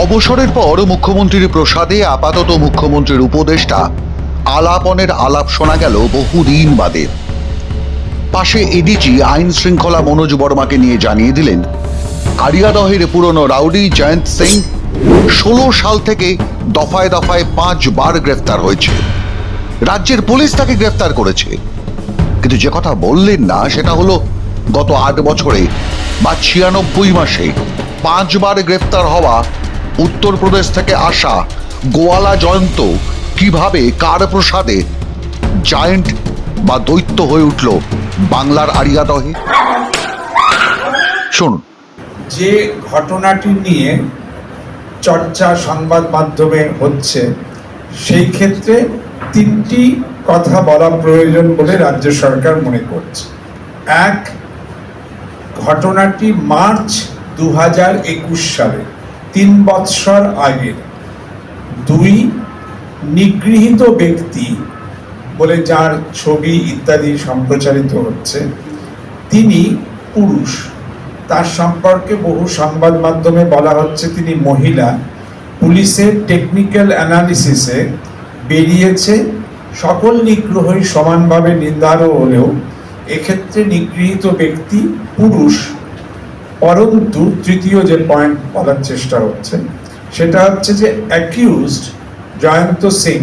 অবসরের পর মুখ্যমন্ত্রীর প্রসাদে আপাতত মুখ্যমন্ত্রীর উপদেষ্টা আলাপনের আলাপ শোনা গেল বহুদিন বাদে। পাশে এডিজি আইন শৃঙ্খলা মনোজ বর্মাকে নিয়ে জানিয়ে দিলেন, আরিয়াদহের পুরনো রাউডি জয়ন্ত সিং 16 সাল থেকে দফায় দফায় 5 বার গ্রেফতার হয়েছে। রাজ্যের পুলিশ তাকে গ্রেফতার করেছে, কিন্তু যে কথা বললেন না সেটা হলো গত 8 বছরে বা 96 মাসে 5 বার গ্রেফতার হওয়া উত্তরপ্রদেশ থেকে আসা গোয়ালা জয়ন্ত কিভাবে কার প্রসাদে জায়েন্ট বা দৈত্য হয়ে উঠল বাংলার আরিয়াদহে। শুনুন। যে ঘটনাটি নিয়ে চর্চা সংবাদ মাধ্যমে হচ্ছে, সেই ক্ষেত্রে 3টি কথা বলা প্রয়োজন বলে রাজ্য সরকার মনে করছে। 1, ঘটনাটি মার্চ 2021 সালে, 3 বৎসর আগে। 2, নিগৃহীত ব্যক্তি বলে যার ছবি ইত্যাদি সম্প্রচারিত হচ্ছে, তিনি পুরুষ। তার সম্পর্কে বহু সংবাদ মাধ্যমে বলা হচ্ছে তিনি মহিলা। পুলিশের টেকনিক্যাল অ্যানালিসিসে বেরিয়েছে সকল নিগ্রহই সমানভাবে নিন্দারও হলেও এক্ষেত্রে নিগৃহীত ব্যক্তি পুরুষ। পরন্তু তৃতীয় যে পয়েন্ট বলার চেষ্টা হচ্ছে সেটা হচ্ছে যে অ্যাকিউজড জয়ন্ত সিং,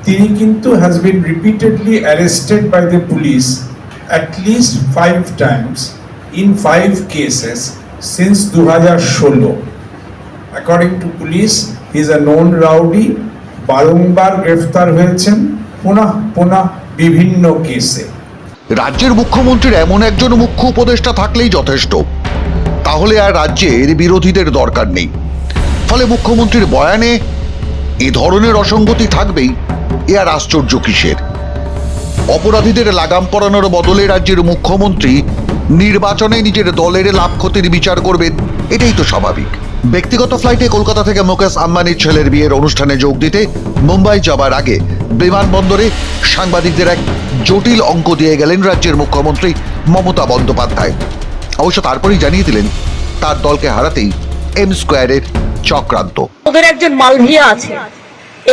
তিনি কিন্তু has been repeatedly arrested by the police at least 5 times in 5 cases since 2016. According to police, he is a known rowdy, বারংবার গ্রেফতার হয়েছেন পুনঃ বিভিন্ন কেসে। রাজ্যের মুখ্যমন্ত্রীর এমন একজন মুখ্য উপদেষ্টা থাকলেই যথেষ্ট, তাহলে আর রাজ্যের বিরোধীদের দরকার নেই। ফলে মুখ্যমন্ত্রীর বয়ানে এ ধরনের অসঙ্গতি থাকবেই, এ আর আশ্চর্য কিসের? অপরাধীদের লাগাম পরানোর বদলে রাজ্যের মুখ্যমন্ত্রী নির্বাচনে নিজের দলের লাভ ক্ষতির বিচার করবেন, এটাই তো স্বাভাবিক। ব্যক্তিগত ফ্লাইটে কলকাতা থেকে মুকেশ আম্বানির ছেলের বিয়ের অনুষ্ঠানে যোগ দিতে মুম্বাই যাবার আগে বিমানবন্দরে সাংবাদিকদের এক জটিল অঙ্ক দিয়ে গেলেন রাজ্যের মুখ্যমন্ত্রী মমতা বন্দ্যোপাধ্যায়। অবশ্য তারপরেই জানিয়ে দিলেন তার দলকে হারাতেই এম স্কোয়ারের চক্রান্ত। ওদের একজন মালভিয়া আছে।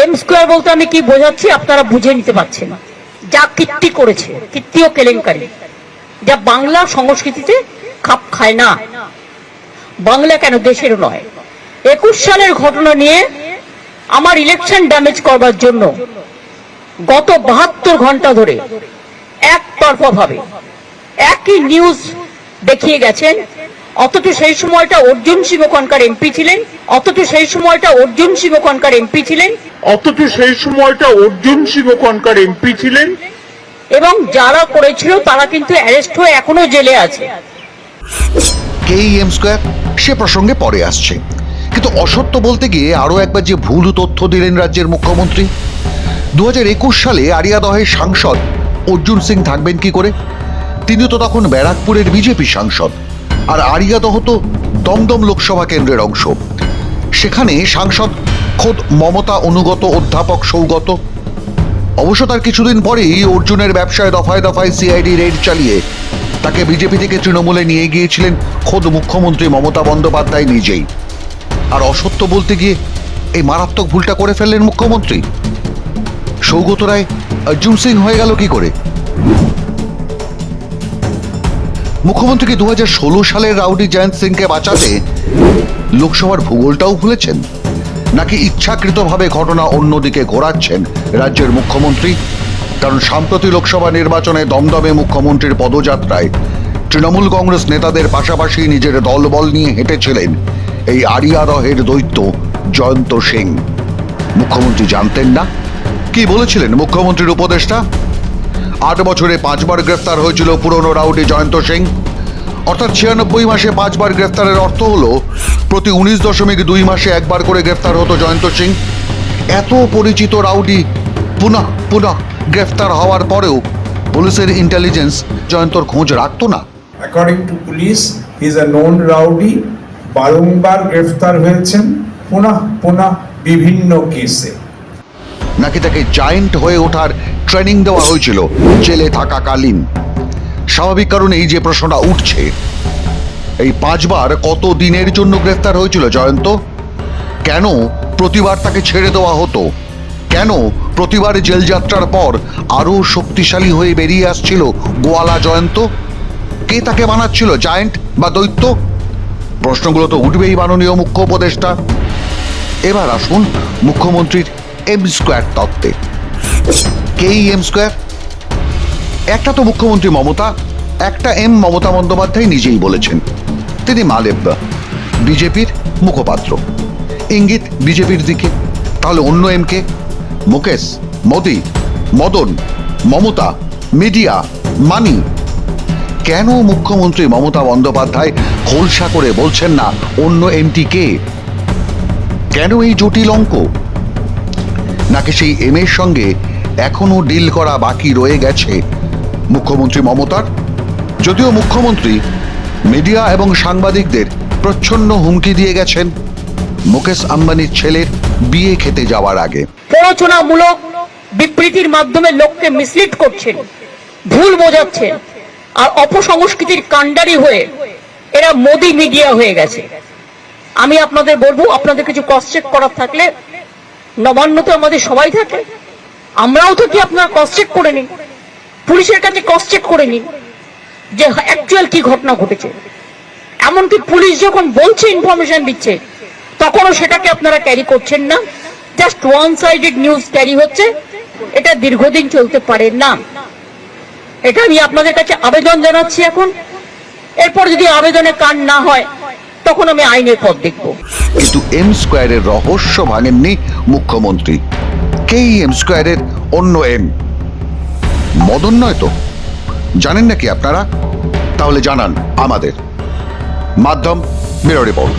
এম স্কোয়ার বলতে আমি কি বোঝাচ্ছি আপনারা বুঝে নিতে পারছেন। যা কীর্তি করেছে, কীর্তি ও কেলেঙ্কারি, যা বাংলা সংস্কৃতিতে খাপ খায় না। বাংলা কেন, দেশের নয়। 21 সালের ঘটনা নিয়ে আমার ইলেকশন ড্যামেজ করবার জন্য গত 72 ঘন্টা ধরে একতরফা ভাবে একই নিউজ দেখিয়ে গেছেন। অথচ সেই সময়টা অর্জুন সিং ওখানকার এমপি ছিলেন। এবং যারা করেছিল তারা কিন্তু অ্যারেস্ট হয়ে এখনো জেলে আছে। কে এম স্কোয়ার সে প্রসঙ্গে পরে আসছে, কিন্তু অসত্য বলতে গিয়ে আরো একবার যে ভুল তথ্য দিলেন রাজ্যের মুখ্যমন্ত্রী। 2021 সালে আরিয়াদহের সাংসদ অর্জুন সিং থাকবেন কি করে? তিনি তো তখন ব্যারাকপুরের বিজেপি সাংসদ, আর আরিয়াদহ তো দমদম লোকসভা কেন্দ্রের অংশ। সেখানে সাংসদ খোদ মমতা অনুগত অধ্যাপক সৌগত। অবশ্য তার কিছুদিন পরেই অর্জুনের ব্যবসায় দফায় দফায় সিআইডি রেড চালিয়ে তাকে বিজেপি থেকে তৃণমূলে নিয়ে গিয়েছিলেন খোদ মুখ্যমন্ত্রী মমতা বন্দ্যোপাধ্যায় নিজেই। আর অসত্য বলতে গিয়ে এই মারাত্মক ভুলটা করে ফেললেন মুখ্যমন্ত্রী। সৌগত রায় অর্জুন সিং হয়ে গেল কি করে? মুখ্যমন্ত্রী কি 2016 সালের রাউডি জয়ন্ত সিংকে বাঁচাতে লোকসভার ভূগোলটাও ভুলেছেন, নাকি ইচ্ছাকৃতভাবে ঘটনা অন্যদিকে ঘোরাচ্ছেন রাজ্যের মুখ্যমন্ত্রী? কারণ সাম্প্রতি লোকসভা নির্বাচনে দমদমে মুখ্যমন্ত্রীর পদযাত্রায় তৃণমূল কংগ্রেস নেতাদের পাশাপাশি নিজের দলবল নিয়ে হেঁটেছিলেন এই আরিয়াদহের দৈত্য জয়ন্ত সিং। মুখ্যমন্ত্রী জানতেন না? কি বলেছিলেন মুখ্যমন্ত্রীর উপদেষ্টা? 8 বছরে 5 বার গ্রেফতার হয়েছিল পুরনো রাউডি জয়ন্ত সিং। অর্থাৎ 96 মাসে 5 বার গ্রেফতারের অর্থ হলো প্রতি 19.2 মাসে একবার করে গ্রেফতার হতো জয়ন্ত সিং। এত পরিচিত রাউডি পুনঃ গ্রেফতার হওয়ার পরেও পুলিশের ইন্টেলিজেন্স জয়ন্তর খোঁজ রাখতো না। According to police, he is a known rowdy, বারংবার গ্রেফতার হয়েছেন পুনঃ বিভিন্ন কেসে। নাকি তাকে জায়েন্ট হয়ে ওঠার ট্রেনিং দেওয়া হয়েছিল জেলে থাকাকালীন? স্বাভাবিক কারণেই যে প্রশ্নটা উঠছে, এই 5 বার কত দিনের জন্য গ্রেফতার হয়েছিল জয়ন্ত? কেন প্রতিবার তাকে ছেড়ে দেওয়া হতো? কেন প্রতিবার জেলযাত্রার পর আরো শক্তিশালী হয়ে বেরিয়ে আসছিল গোয়ালা জয়ন্ত? কে তাকে বানাচ্ছিল জায়েন্ট বা দৈত্য? প্রশ্নগুলো তো উঠবেই মাননীয় মুখ্য উপদেষ্টা। এবার আসুন মুখ্যমন্ত্রীর এম স্কোয়ার তত্ত্বে। কে এম স্কোয়ার? একটা তো মুখ্যমন্ত্রী মমতা, একটা এম মমতা বন্দ্যোপাধ্যায় নিজেই বলেছেন। তিনি মালেব্বা, বিজেপির মুখপাত্র, ইঙ্গিত বিজেপির দিকে। তাহলে অন্য এম কে? Mukesh, Modi, Madan, Mamata, media, money. কেন মুখ্যমন্ত্রী মমতা বন্দ্যোপাধ্যায় খোলসা করে বলছেন না অন্য এমটি কে? কেন এই জটিল অঙ্ক? নাকি সেই এম এর সঙ্গে এখনো ডিল করা বাকি রয়ে গেছে মুখ্যমন্ত্রী মমতার? যদিও মুখ্যমন্ত্রী মিডিয়া এবং সাংবাদিকদের প্রচ্ছন্ন হুমকি দিয়ে গেছেন মুকেশ আম্বানির ছেলের বিয়ে খেতে যাওয়ার আগে। প্ররোচনামূলক বিবৃতির মাধ্যমে লোককে মিসলিড করছেন, ভুল বোঝাচ্ছেন, আর অপসংস্কৃতির কাণ্ডারি হয়ে এরা মোদি মিডিয়া হয়ে গেছে। আমি আপনাদের বলবো, আপনাদের কিছু ক্রস চেক করার থাকলে, নবান্ন তো আমাদের সবাই থাকে, আমরাও তো কি আপনারা ক্রস চেক করে নিন, পুলিশের কাছে ক্রস চেক করে নিন যে অ্যাকচুয়াল কি ঘটনা ঘটেছে। এমনকি পুলিশ যখন বলছে, ইনফরমেশন দিচ্ছে, তখনও সেটাকে আপনারা ক্যারি করছেন না, just one sided news carry হচ্ছে। এটা দীর্ঘদিন চলতে পারে না। এটা আমি আপনাদের কাছে আবেদন জানাচ্ছি এখন। এরপর যদি আবেদনে কান না হয়, তখন আমি আইনের পথ দেখব। কিন্তু এম স্কোয়ারের রহস্য ভাঙেননি মুখ্যমন্ত্রী। কে এম স্কোয়ারের অন্য এম? মদন নয় তো? জানেন নাকি আপনারা? তাহলে জানান আমাদের। মাধ্যম, ব্যুরো রিপোর্ট।